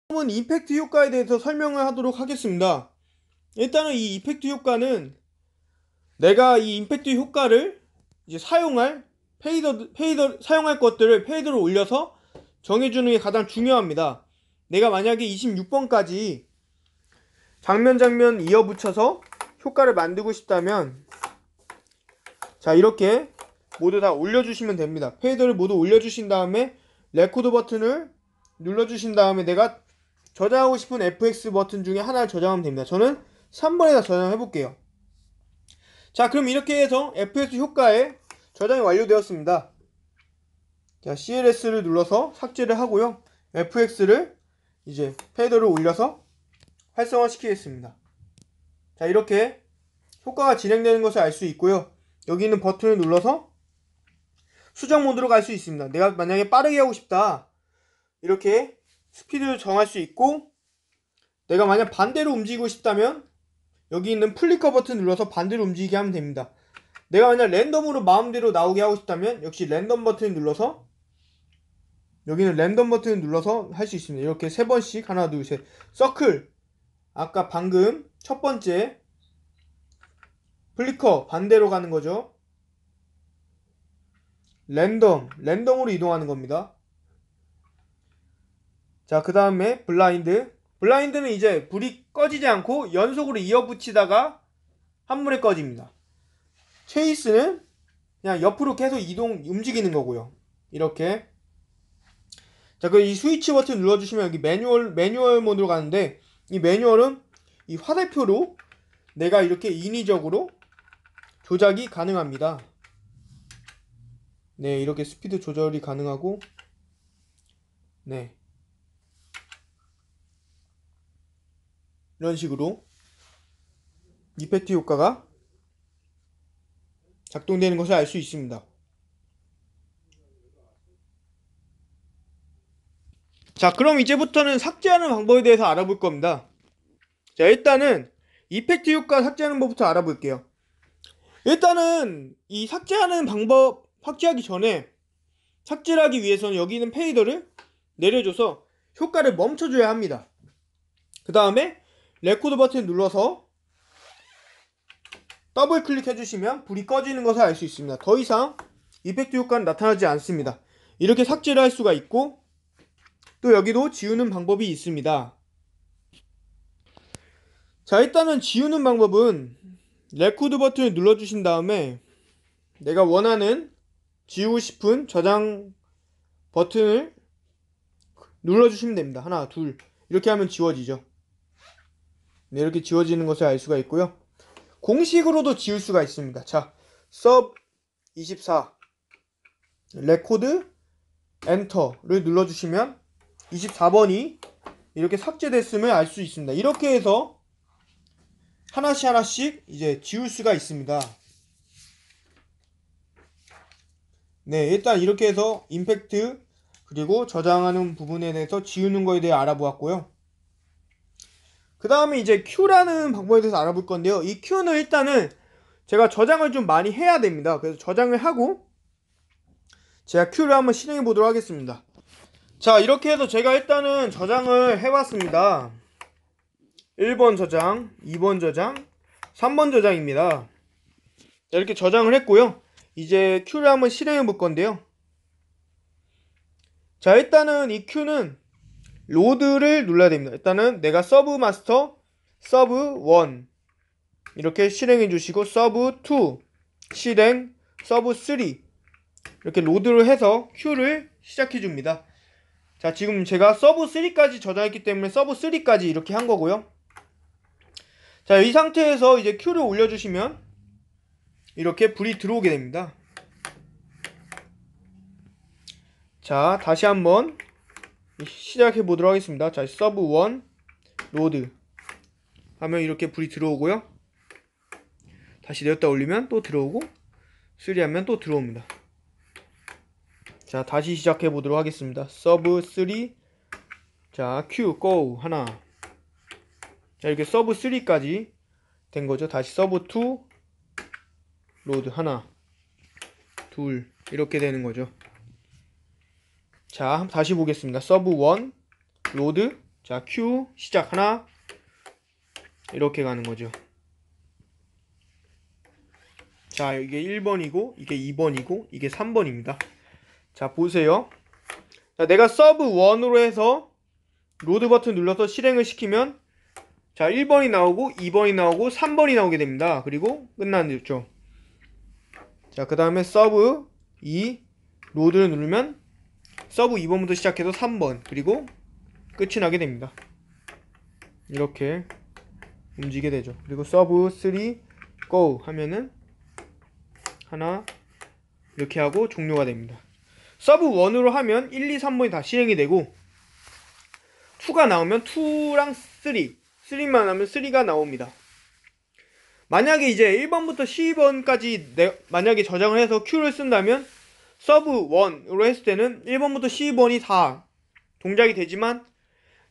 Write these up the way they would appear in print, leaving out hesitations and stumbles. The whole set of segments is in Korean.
다음은 임팩트 효과에 대해서 설명을 하도록 하겠습니다. 일단은 이 임팩트 효과는 내가 이 임팩트 효과를 이제 사용할 사용할 것들을 페이더로 올려서 정해주는 게 가장 중요합니다. 내가 만약에 26번까지 장면 이어붙여서 효과를 만들고 싶다면 자, 이렇게 모두 다 올려주시면 됩니다. 페이더를 모두 올려주신 다음에 레코드 버튼을 눌러주신 다음에 내가 저장하고 싶은 FX 버튼 중에 하나를 저장하면 됩니다. 저는 3번에다 저장해 볼게요. 자, 그럼 이렇게 해서 FX 효과에 저장이 완료되었습니다. 자, CLS를 눌러서 삭제를 하고요. FX를 이제 페이더를 올려서 활성화 시키겠습니다. 자, 이렇게 효과가 진행되는 것을 알 수 있고요. 여기 있는 버튼을 눌러서 수정 모드로 갈 수 있습니다. 내가 만약에 빠르게 하고 싶다, 이렇게 스피드를 정할 수 있고, 내가 만약 반대로 움직이고 싶다면 여기 있는 플리커 버튼 눌러서 반대로 움직이게 하면 됩니다. 내가 만약 랜덤으로 마음대로 나오게 하고 싶다면 역시 랜덤 버튼 눌러서, 여기는 랜덤 버튼 눌러서 할 수 있습니다. 이렇게 3번씩 하나 둘 셋. 서클, 아까 방금 첫 번째 플리커 반대로 가는 거죠. 랜덤으로 이동하는 겁니다. 자, 그 다음에 블라인드는 이제 불이 꺼지지 않고 연속으로 이어붙이다가 한 번에 꺼집니다. 체이스는 그냥 옆으로 계속 움직이는 거고요. 이렇게. 자, 그 이 스위치 버튼 눌러주시면 여기 매뉴얼 모드로 가는데, 이 매뉴얼은 이 화살표로 내가 이렇게 인위적으로 조작이 가능합니다. 네, 이렇게 스피드 조절이 가능하고, 네, 이런 식으로 이펙트 효과가 작동되는 것을 알 수 있습니다. 자, 그럼 이제부터는 삭제하는 방법에 대해서 알아볼 겁니다. 자, 일단은 이펙트 효과 삭제하는 법부터 알아볼게요. 일단은 이 삭제하는 방법 삭제하기 전에, 삭제를 하기 위해서는 여기 있는 페이더를 내려줘서 효과를 멈춰줘야 합니다. 그 다음에 레코드 버튼 눌러서 더블 클릭해 주시면 불이 꺼지는 것을 알 수 있습니다. 더 이상 이펙트 효과는 나타나지 않습니다. 이렇게 삭제를 할 수가 있고, 또 여기도 지우는 방법이 있습니다. 자, 일단은 지우는 방법은 레코드 버튼을 눌러주신 다음에 내가 원하는 지우고 싶은 저장 버튼을 눌러주시면 됩니다. 하나, 둘, 이렇게 하면 지워지죠. 네, 이렇게 지워지는 것을 알 수가 있고요. 공식으로도 지울 수가 있습니다. 자, sub24 레코드 엔터를 눌러주시면 24번이 이렇게 삭제됐음을 알 수 있습니다. 이렇게 해서 하나씩 이제 지울 수가 있습니다. 네, 일단 이렇게 해서 임팩트 그리고 저장하는 부분에 대해서 지우는 거에 대해 알아보았고요. 그 다음에 이제 Q라는 방법에 대해서 알아볼 건데요. 이 Q는 일단은 제가 저장을 좀 많이 해야 됩니다. 그래서 저장을 하고 제가 Q를 한번 실행해 보도록 하겠습니다. 자, 이렇게 해서 제가 일단은 저장을 해봤습니다. 1번 저장, 2번 저장, 3번 저장입니다. 이렇게 저장을 했고요. 이제 Q를 한번 실행해 볼 건데요. 자, 일단은 이 Q는 로드를 눌러야 됩니다. 일단은 내가 서브 마스터, 서브 1 이렇게 실행해 주시고, 서브 2 실행, 서브 3 이렇게 로드를 해서 Q를 시작해 줍니다. 자, 지금 제가 서브 3까지 저장했기 때문에 서브 3까지 이렇게 한 거고요. 자, 이 상태에서 이제 Q를 올려주시면 이렇게 불이 들어오게 됩니다. 자, 다시 한번 시작해 보도록 하겠습니다. 자, 서브 1 로드 하면 이렇게 불이 들어오고요. 다시 내렸다 올리면 또 들어오고, 3 하면 또 들어옵니다. 자, 다시 시작해 보도록 하겠습니다. 서브 3, 자, Q, go, 하나. 자, 이렇게 서브 3까지 된 거죠. 다시 서브 2, 로드, 하나, 둘, 이렇게 되는 거죠. 자, 다시 보겠습니다. 서브 1, 로드, 자, Q 시작 하나 이렇게 가는 거죠. 자, 이게 1번이고 이게 2번이고 이게 3번입니다. 자, 보세요. 자, 내가 서브 1으로 해서 로드 버튼 눌러서 실행을 시키면 자, 1번이 나오고 2번이 나오고 3번이 나오게 됩니다. 그리고 끝났죠. 자, 그 다음에 서브 2 로드를 누르면 서브 2번부터 시작해서 3번 그리고 끝이 나게 됩니다. 이렇게 움직이게 되죠. 그리고 서브 3 go 하면은 하나 이렇게 하고 종료가 됩니다. 서브 1으로 하면 1, 2, 3번이 다 실행이 되고 2가 나오면 2랑 3만 하면 3가 나옵니다. 만약에 이제 1번부터 12번까지 만약에 저장을 해서 Q를 쓴다면 서브 1으로 했을 때는 1번부터 12번이 다 동작이 되지만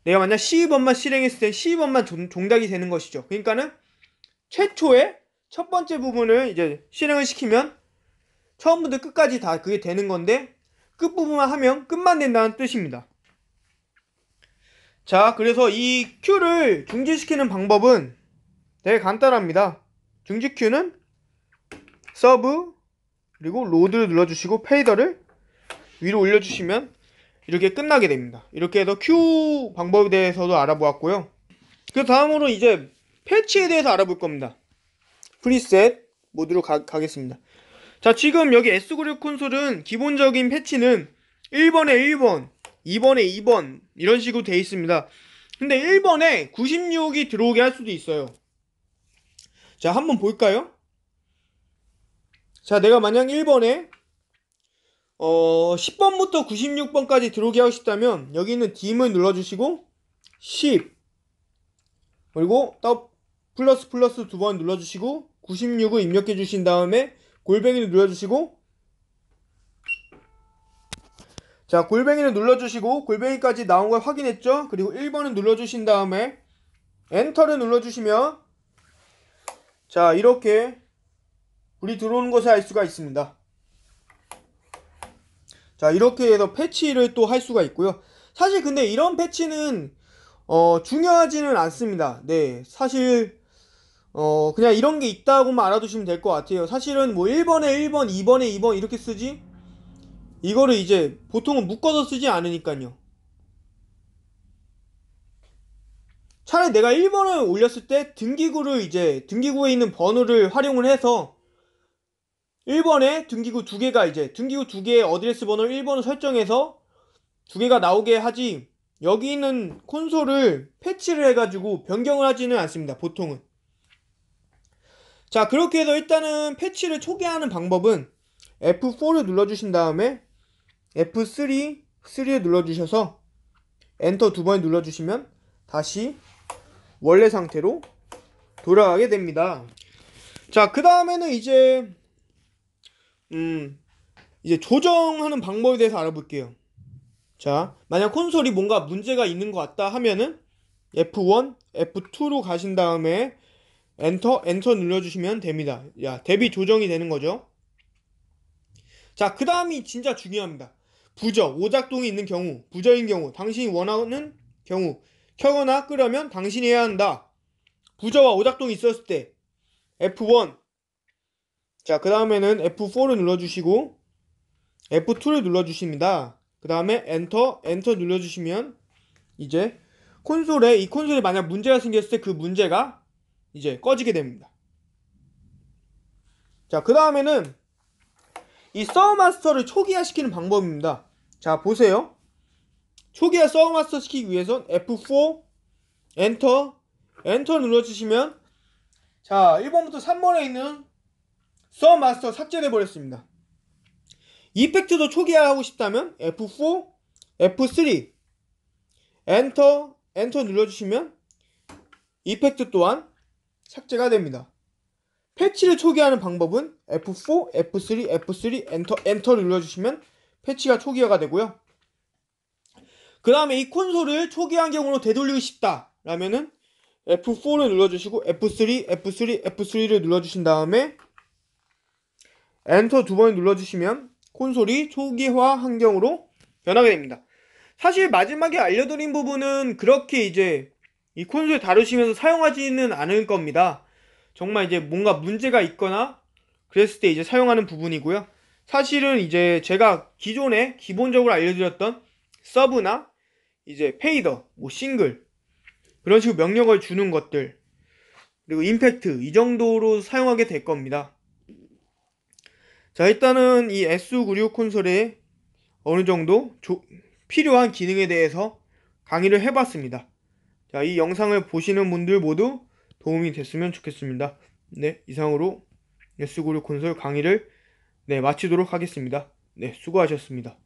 내가 만약 12번만 실행했을 때 12번만 동작이 되는 것이죠. 그러니까는 최초의 첫 번째 부분을 이제 실행을 시키면 처음부터 끝까지 다 그게 되는 건데 끝부분만 하면 끝만 된다는 뜻입니다. 자, 그래서 이 Q를 중지시키는 방법은 되게 간단합니다. 중지 Q는 서브 그리고 로드를 눌러주시고 페이더를 위로 올려주시면 이렇게 끝나게 됩니다. 이렇게 해서 Q 방법에 대해서도 알아보았고요. 그 다음으로 이제 패치에 대해서 알아볼 겁니다. 프리셋 모드로 가겠습니다. 자, 지금 여기 S96 콘솔은 기본적인 패치는 1번에 1번, 2번에 2번 이런 식으로 되어 있습니다. 근데 1번에 96이 들어오게 할 수도 있어요. 자, 한번 볼까요? 자, 내가 만약 1번에 10번부터 96번까지 들어오게 하고 싶다면 여기 있는 D을 눌러주시고 10 그리고 플러스 두 번 눌러주시고 96을 입력해 주신 다음에 골뱅이를 눌러주시고 자, 골뱅이를 눌러주시고 골뱅이까지 나온 걸 확인했죠? 그리고 1번을 눌러주신 다음에 엔터를 눌러주시면 자, 이렇게 불이 들어오는 것을 알 수가 있습니다. 자, 이렇게 해서 패치를 또 할 수가 있고요. 사실 근데 이런 패치는 중요하지는 않습니다. 네, 사실 그냥 이런 게 있다고만 알아두시면 될 것 같아요. 사실은 뭐 1번에 1번, 2번에 2번 이렇게 쓰지 이거를 이제 보통은 묶어서 쓰지 않으니까요. 차라리 내가 1번을 올렸을 때 등기구에 있는 번호를 활용을 해서 1번에 등기구 2개가 이제 등기구 2개의 어드레스 번호를 1번을 설정해서 2개가 나오게 하지 여기 있는 콘솔을 패치를 해가지고 변경을 하지는 않습니다. 보통은. 자, 그렇게 해서 일단은 패치를 초기화하는 방법은 F4를 눌러주신 다음에 F3를 눌러주셔서 엔터 2번 눌러주시면 다시 원래 상태로 돌아가게 됩니다. 자, 그 다음에는 이제 조정하는 방법에 대해서 알아볼게요. 자, 만약 콘솔이 뭔가 문제가 있는 것 같다 하면은 F1, F2로 가신 다음에 엔터 눌러주시면 됩니다. 야, 대비 조정이 되는 거죠. 자, 그 다음이 진짜 중요합니다. 부저, 오작동이 있는 경우, 부저인 경우, 당신이 원하는 경우 켜거나 끄려면 당신이 해야 한다. 부저와 오작동이 있었을 때 F1 자, 그 다음에는 F4를 눌러주시고 F2를 눌러주십니다. 그 다음에 엔터 눌러주시면 이제 이 콘솔에 만약 문제가 생겼을 때 그 문제가 이제 꺼지게 됩니다. 자, 그 다음에는 이 서브마스터를 초기화 시키는 방법입니다. 자, 보세요. 초기화 서브마스터 시키기 위해선 F4 엔터 눌러주시면 자, 1번부터 3번에 있는 서브마스터 삭제돼 버렸습니다. 이펙트도 초기화하고 싶다면 F4, F3 엔터 눌러주시면 이펙트 또한 삭제가 됩니다. 패치를 초기화하는 방법은 F4, F3 엔터를 눌러주시면 패치가 초기화가 되고요. 그 다음에 이 콘솔을 초기화한 경우로 되돌리고 싶다 라면은 F4를 눌러주시고 F3를 눌러주신 다음에 엔터 2번 눌러주시면 콘솔이 초기화 환경으로 변하게 됩니다. 사실 마지막에 알려드린 부분은 그렇게 이제 이 콘솔 다루시면서 사용하지는 않을 겁니다. 정말 이제 뭔가 문제가 있거나 그랬을 때 이제 사용하는 부분이고요. 사실은 이제 제가 기존에 기본적으로 알려드렸던 서브나 이제 페이더, 뭐 싱글 그런 식으로 명령을 주는 것들 그리고 임팩트 이 정도로 사용하게 될 겁니다. 자, 일단은 이 S96 콘솔에 어느 정도 필요한 기능에 대해서 강의를 해봤습니다. 자, 이 영상을 보시는 분들 모두 도움이 됐으면 좋겠습니다. 네, 이상으로 S96 콘솔 강의를 마치도록 하겠습니다. 네, 수고하셨습니다.